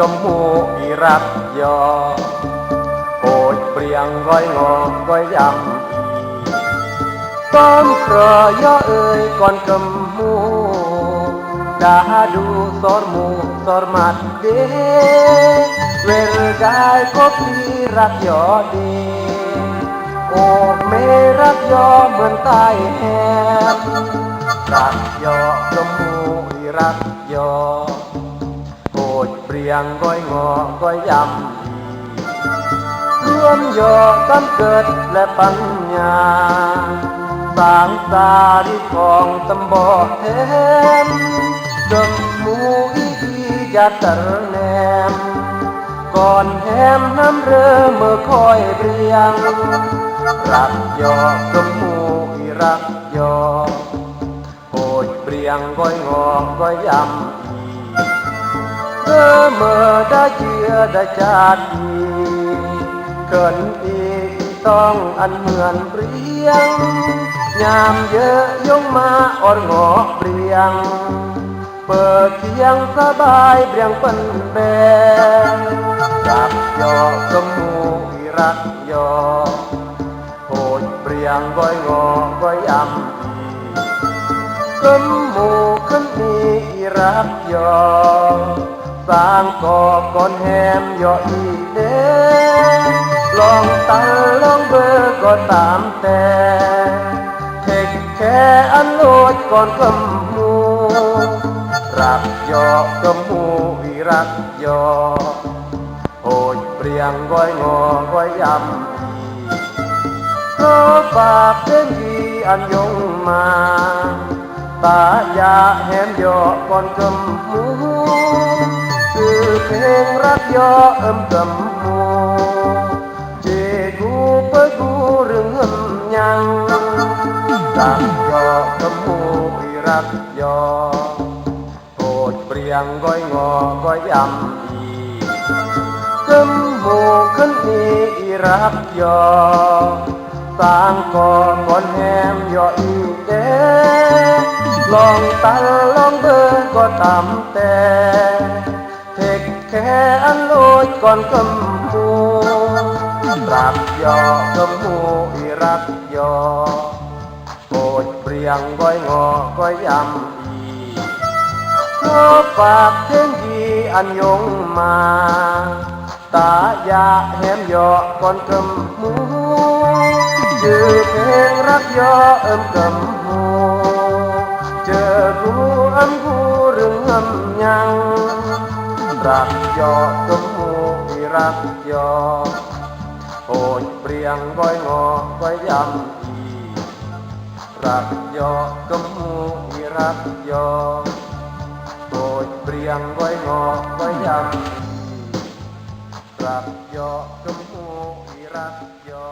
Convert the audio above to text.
cầm mù y rap gió ôi priang gói ngò gói dầm con cờ gió ơi con cầm mù đã đủ sor mặt đế về gai có đi rap gió đi ô mê rap gió mơn tai em rap gió cầm mù y rap gió ôi priang gói ngò gói dầmร่วมโยกำเกิดและปัญญาสร้างสาริของตำบอแทมจนมูอียาตรแนมก่อนแฮมน้ำเรือเมื่อคอยเรียงรักยอกำมูอีรักยอโอยเปรียงก้อยงอก้อยยำเมื่อได้เชื่อได้จาดีเกินอีกต้องอันเหมือนเปรียงยามเยอะยงมาอ่อนงอเปรียงเปิดเทียงสบายเปรียงเป็นแบงจับยอกำมูอีรักยอโหดเปรียงก้อยงอก้อยยำกำมูขึ้นมีอีรักยอสร้างก่อก้อนแฮมยออีเดลองตันลองเบอร์ก็ตามแต่เทคแค่อันโลดก่อนกำมูรักยอกำมูอีรักยอโหดเปรียงก้อยงอก้อยยำก็ฝากเพลงดีอันยงมาตายาแฮมยอก่อนกำมูคือเพลงรักยอกำมูเจกูเปิดกูเรื่องยังรักยอกำมูอีรักยอโปรดเปรียงก้อยงอก้อยยำกำมูขึ้นมีอีรักยอสร้างก่อก่อนแฮมยออีเดลองตันลองเบอร์ก็ตามแต่เทคแค่อันโลดก่อนกำมูรักยอกำมูอีรักยอโปรดเปรียงก้อยงอก้อยยำขอฝากเพลงดีอันยงมาตายาแฮมยอก่อนกำมูชื่อเพลงรักยอกำมูเจอกูกูเรื่องยังรักยอกำมูอีรักยอโหดเปรียงก้อยงอก้อยยำรักยอกำมูอีรักยอโหดเปรียงก้อยงอก้อยยำรักยอกำมูอีรักยอ